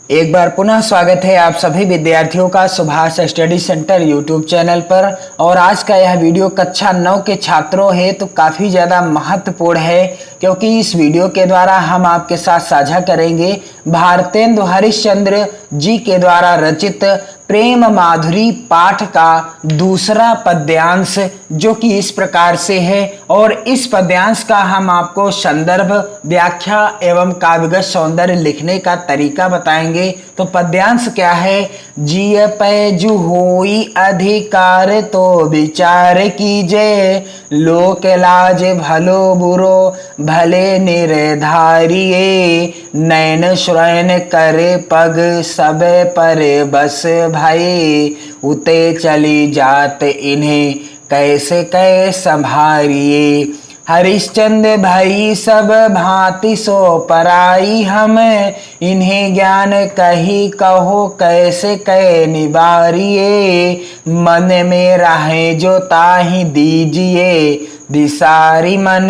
एक बार पुनः स्वागत है आप सभी विद्यार्थियों का Subhash study centre YouTube channel पर। और आज का यह वीडियो कक्षा 9 के छात्रों है तो काफ़ी ज़्यादा महत्वपूर्ण है, क्योंकि इस वीडियो के द्वारा हम आपके साथ साझा करेंगे भारतेंदु हरिश्चंद्र जी के द्वारा रचित प्रेम माधुरी पाठ का दूसरा पद्यांश, जो कि इस प्रकार से है। और इस पद्यांश का हम आपको संदर्भ, व्याख्या एवं काव्यगत सौंदर्य लिखने का तरीका बताएंगे। तो पद्यांश क्या है? जिय पैजु होई अधिकार तो विचार कीजे, लोक लाज भलो बुरो भले निर्धारिये, नैन श्रयन करे पग सब पर बस भाई, उते चली जात इन्हें कैसे कै संभारिये, हरिश्चंद्र भाई सब भांति सो पराई, हम इन्हें ज्ञान कही कहो कैसे कै निवारिये, मन में राहे जो ताहि दीजिए, विसारी मन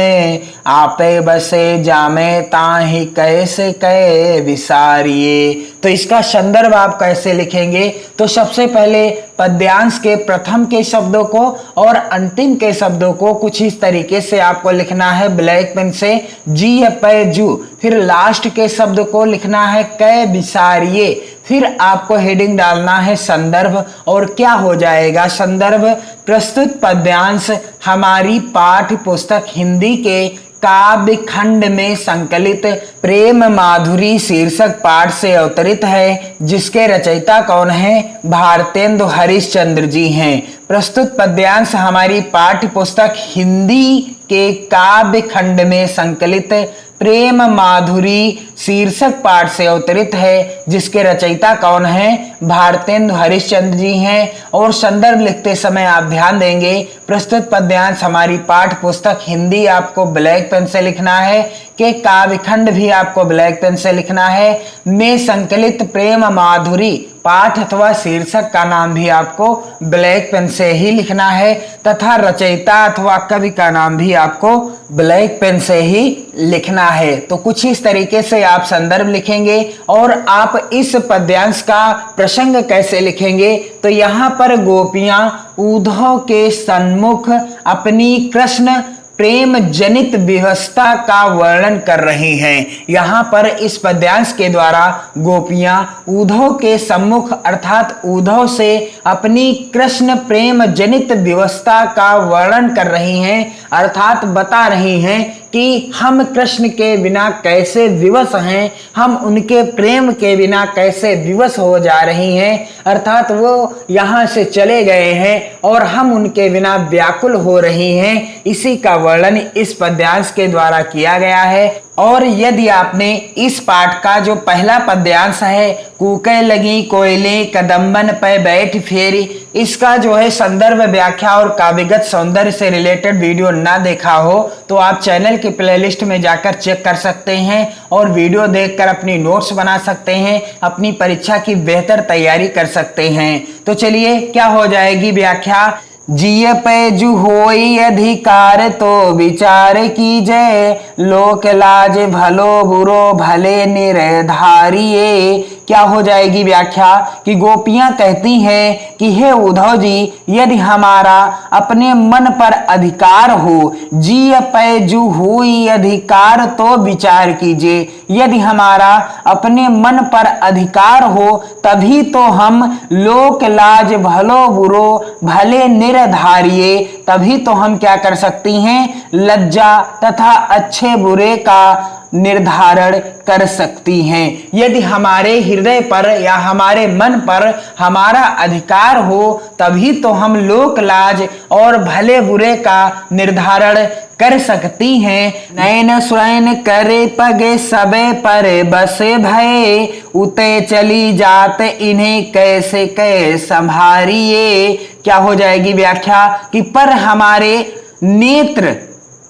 आपे बसे जामे ताहि कैसे कै विसारिये। तो इसका संदर्भ आप कैसे लिखेंगे? तो सबसे पहले पद्यांश के प्रथम के शब्दों को और अंतिम के शब्दों को कुछ इस तरीके से आपको लिखना है ब्लैक पेन से, जी पै जू। फिर लास्ट के शब्द को लिखना है कै विसारिये। फिर आपको हेडिंग डालना है संदर्भ। और क्या हो जाएगा संदर्भ? प्रस्तुत पद्यांश हमारी पाठ्य पुस्तक हिंदी के काव्य खंड में संकलित प्रेम माधुरी शीर्षक पाठ से अवतरित है, जिसके रचयिता कौन है? भारतेंदु हरिश्चंद्र जी हैं। प्रस्तुत पद्यांश हमारी पाठ्य पुस्तक हिंदी के काव्य खंड में संकलित प्रेम माधुरी शीर्षक पाठ से अवतरित है, जिसके रचयिता कौन है? भारतेंदु हरिश्चंद्र जी हैं। और संदर्भ लिखते समय आप ध्यान देंगे, प्रस्तुत पद्यांश हमारी पाठ्य पुस्तक हिंदी आपको ब्लैक पेन से लिखना है, के काव्यखंड भी आपको ब्लैक पेन से लिखना है, में संकलित प्रेम माधुरी पाठ अथवा शीर्षक का नाम भी आपको ब्लैक पेन से ही लिखना है, तथा रचयिता अथवा कवि का नाम भी आपको ब्लैक पेन से ही लिखना है। तो कुछ इस तरीके से आप संदर्भ लिखेंगे। और आप इस पद्यांश का प्रसंग कैसे लिखेंगे? तो यहाँ पर गोपियां उद्धव के सन्मुख अपनी कृष्ण प्रेम जनित विवशता का वर्णन कर रही हैं। यहाँ पर इस पद्यांश के द्वारा गोपियां उद्धव के सम्मुख अर्थात उद्धव से अपनी कृष्ण प्रेम जनित विवशता का वर्णन कर रही हैं, अर्थात बता रही हैं कि हम कृष्ण के बिना कैसे विवश हैं, हम उनके प्रेम के बिना कैसे विवश हो जा रही हैं, अर्थात वो यहाँ से चले गए हैं और हम उनके बिना व्याकुल हो रही हैं। इसी का वर्णन इस पद्यांश के द्वारा किया गया है। और यदि आपने इस पाठ का जो पहला पद्यांश है, कूके लगी कोयले कदम्बन पे बैठ फेरी, इसका जो है संदर्भ, व्याख्या और काव्यगत सौंदर्य से रिलेटेड वीडियो ना देखा हो तो आप चैनल की प्लेलिस्ट में जाकर चेक कर सकते हैं और वीडियो देखकर अपनी नोट्स बना सकते हैं, अपनी परीक्षा की बेहतर तैयारी कर सकते हैं। तो चलिए, क्या हो जाएगी व्याख्या? जिय पैजु होई अधिकार तो विचार कीजय, लोक लाज भलो बुरो भले निर्धारिये। क्या हो जाएगी व्याख्या? कि गोपियां कहती हैं कि हे उद्धव जी, यदि हमारा अपने मन पर अधिकार हो, जिय पैजु होई अधिकार तो विचार कीजिए, यदि हमारा अपने मन पर अधिकार हो तभी तो हम लोक लाज भलो बुरो भले निर्धारिये, तभी तो हम क्या कर सकती हैं? लज्जा तथा अच्छे बुरे का निर्धारण कर सकती हैं। यदि हमारे हृदय पर या हमारे मन पर हमारा अधिकार हो तभी तो हम लोक लाज और भले बुरे का निर्धारण कर सकती हैं। नैन स्वयं करे पगे सबे पर बसे भय, उते चली जात इन्हें कैसे कै संभारिये। क्या हो जाएगी व्याख्या? कि पर हमारे नेत्र,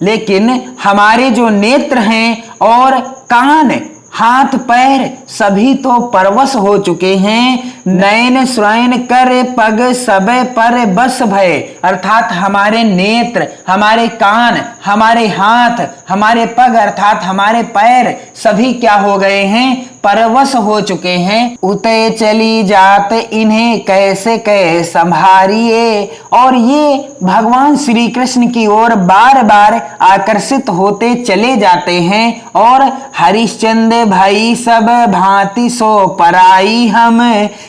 लेकिन हमारे जो नेत्र हैं और कान, हाथ पैर सभी तो परवश हो चुके हैं, नयन स्वयं कर पग सब पर बस भय, अर्थात हमारे नेत्र, हमारे कान, हमारे हाथ, हमारे पग अर्थात हमारे पैर सभी क्या हो गए हैं, परवश हो चुके हैं। उते चली जात इन्हें कैसे कै संभारिए, और ये भगवान श्री कृष्ण की ओर बार बार आकर्षित होते चले जाते हैं। और हरिश्चंद्र भाई सब भांति सो पराई हम,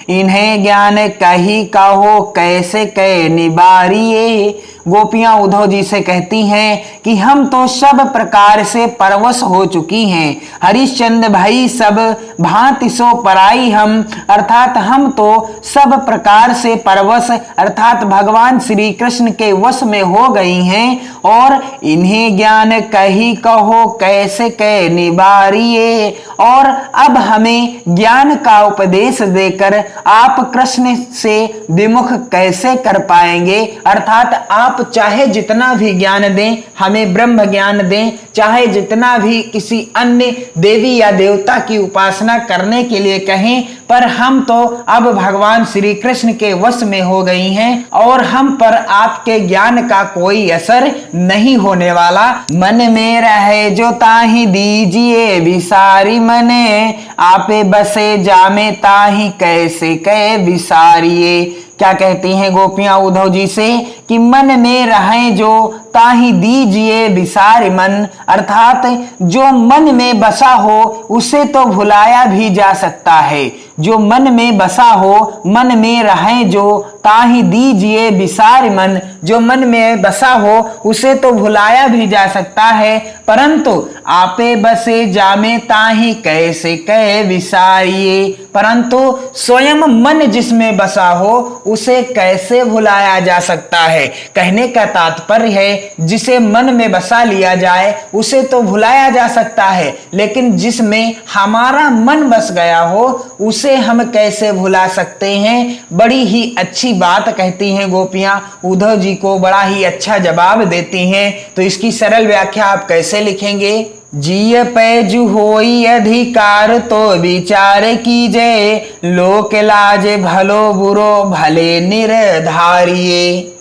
इन्हें ज्ञान कही कहो कैसे कै निबारिए। गोपियां उद्धव जी से कहती हैं कि हम तो सब प्रकार से परवश हो चुकी हैं। हरिश्चंद्र भाई सब भांति सो पराई हम, अर्थात हम तो सब प्रकार से परवश अर्थात भगवान श्री कृष्ण के वश में हो गई हैं। और इन्हें ज्ञान कही कहो कैसे कै निबारिए, और अब हमें ज्ञान का उपदेश देकर आप कृष्ण से विमुख कैसे कर पाएंगे। अर्थात आप चाहे जितना भी ज्ञान दें, हमें ब्रह्म ज्ञान दें, चाहे जितना भी किसी अन्य देवी या देवता की उपासना करने के लिए कहें, पर हम तो अब भगवान श्री कृष्ण के वश में हो गई हैं और हम पर आपके ज्ञान का कोई असर नहीं होने वाला। मन में रहे जो ताहि दीजिए विसारी मने, आपे बसे जामे ताहि कैसे कै विसारिए। क्या कहती हैं गोपियां उद्धव जी से कि मन में रहें जो ताहि दीजिए विसारी मन, अर्थात जो मन में बसा हो उसे तो भुलाया भी जा सकता है। जो मन में बसा हो, मन में रहें जो ताहि दीजिए विसारी मन, जो मन में बसा हो उसे तो भुलाया भी जा सकता है, परंतु आपे बसे जामे ताहि कैसे कै विसारिए। परंतु स्वयं मन जिसमें बसा हो उसे कैसे भुलाया जा सकता है। कहने का तात्पर्य है जिसे मन में बसा लिया जाए उसे तो भुलाया जा सकता है, लेकिन जिसमें हमारा मन बस गया हो उसे हम कैसे भुला सकते हैं। बड़ी ही अच्छी बात कहती हैं गोपियां, उद्धव जी को बड़ा ही अच्छा जवाब देती हैं। तो इसकी सरल व्याख्या आप कैसे लिखेंगे। जिय पैजु होई अधिकार तो विचार कीजे, लोक लाज भलो बुरो भले निर्धारिये।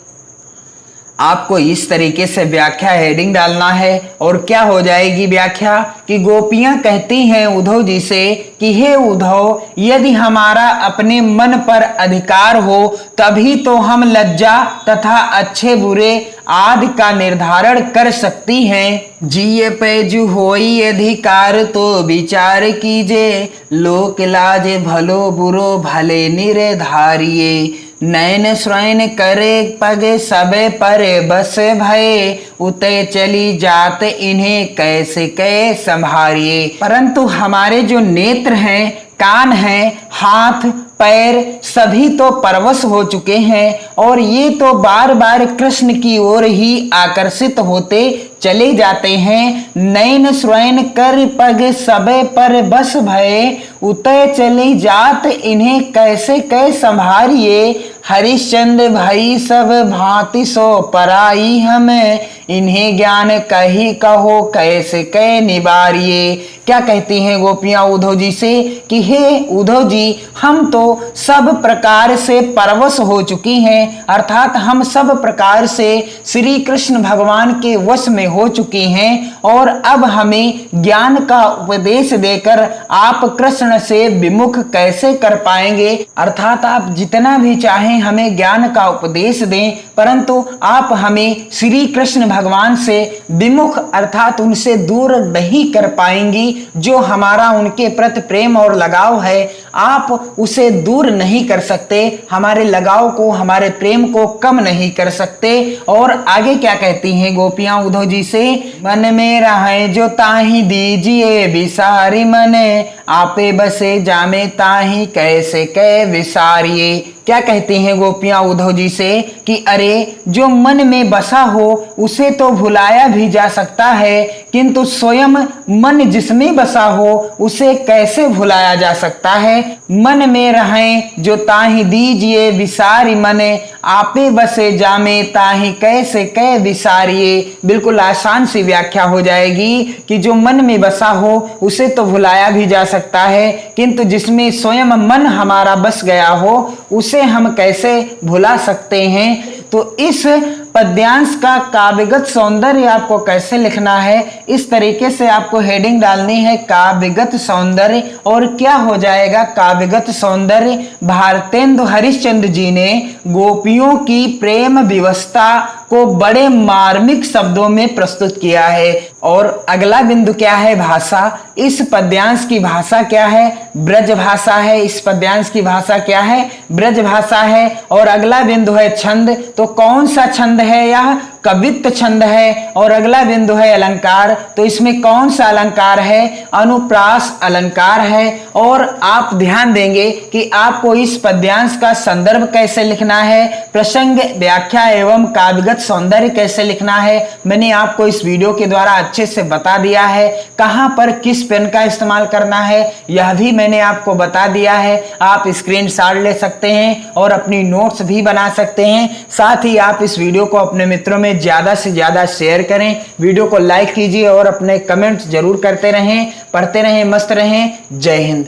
आपको इस तरीके से व्याख्या हेडिंग डालना है और क्या हो जाएगी व्याख्या कि गोपियां कहती हैं उद्धव जी से कि हे उद्धव, यदि हमारा अपने मन पर अधिकार हो तभी तो हम लज्जा तथा अच्छे बुरे आदि का निर्धारण कर सकती हैं। जिये पैजु होई अधिकार तो विचार कीजे, लोक लाज भलो बुरो भले निर्धारिये। नयन स्वयं करे पग सबे परे बस भये, उते चली जात इन्हें कैसे कै संभारिये। परंतु हमारे जो नेत्र हैं, कान हैं, हाथ पैर सभी तो परवश हो चुके हैं और ये तो बार बार कृष्ण की ओर ही आकर्षित होते चले जाते हैं। नयन स्वयं कर पग सबे पर बस भये, उतय चली जात इन्हें कैसे कै संभारिये। हरिश्चंद्र भाई सब भांति सो पराई हमें, इन्हें ज्ञान कही कहो कैसे कै निबारिये। क्या कहती हैं गोपियां उद्धव जी से कि हे उद्धव जी, हम तो सब प्रकार से परवश हो चुकी हैं, अर्थात हम सब प्रकार से श्री कृष्ण भगवान के वश में हो चुकी हैं और अब हमें ज्ञान का उपदेश देकर आप कृष्ण से विमुख कैसे कर पाएंगे। अर्थात आप जितना भी चाहें हमें ज्ञान का उपदेश दें, परंतु आप हमें श्री कृष्ण भगवान से विमुख अर्थात उनसे दूर नहीं कर पाएंगी। जो हमारा उनके प्रति प्रेम और लगाव है आप उसे दूर नहीं कर सकते, हमारे लगाव को हमारे प्रेम को कम नहीं कर सकते। और आगे क्या कहती हैं गोपियां उद्धव जी से, मन में रहे जो ताहि दीजिए विसारी मने, आपे बसे जामे ताहि कैसे कै विसारिये। क्या कहती हैं गोपियां उद्धव जी से कि अरे जो मन में बसा हो उसे तो भुलाया भी जा सकता है, किंतु स्वयं मन जिसमें बसा हो उसे कैसे भुलाया जा सकता है। मन में रहें जो ताहि दीजिए विसारी मने, आपे बसे जामे ताहि कैसे कै विसारिए। बिल्कुल आसान सी व्याख्या हो जाएगी कि जो मन में बसा हो उसे तो भुलाया भी जा सकता है, किंतु जिसमें स्वयं मन हमारा बस गया हो उसे हम कैसे भुला सकते हैं। तो इस पद्यांश का काव्यगत सौंदर्य आपको कैसे लिखना है, इस तरीके से आपको हेडिंग डालनी है काव्यगत सौंदर्य। और क्या हो जाएगा काव्यगत सौंदर्य? भारतेंदु हरिश्चंद्र जी ने गोपियों की प्रेम विवशता को बड़े मार्मिक शब्दों में प्रस्तुत किया है। और अगला बिंदु क्या है? भाषा। इस पद्यांश की भाषा क्या है? ब्रज भाषा है। इस पद्यांश की भाषा क्या है? ब्रज भाषा है। और अगला बिंदु है छंद। तो कौन सा छंद है? यह कवित्व छंद है। और अगला बिंदु है अलंकार। तो इसमें कौन सा अलंकार है? अनुप्रास अलंकार है। और आप ध्यान देंगे कि आपको इस पद्यांश का संदर्भ कैसे लिखना है, प्रसंग, व्याख्या एवं काव्यगत सौंदर्य कैसे लिखना है, मैंने आपको इस वीडियो के द्वारा अच्छे से बता दिया है। कहां पर किस पेन का इस्तेमाल करना है यह भी मैंने आपको बता दिया है। आप स्क्रीनशॉट ले सकते हैं और अपनी नोट्स भी बना सकते हैं। साथ ही आप इस वीडियो को अपने मित्रों में ज्यादा से ज्यादा शेयर करें, वीडियो को लाइक कीजिए और अपने कमेंट्स जरूर करते रहें। पढ़ते रहें, मस्त रहें। जय हिंद।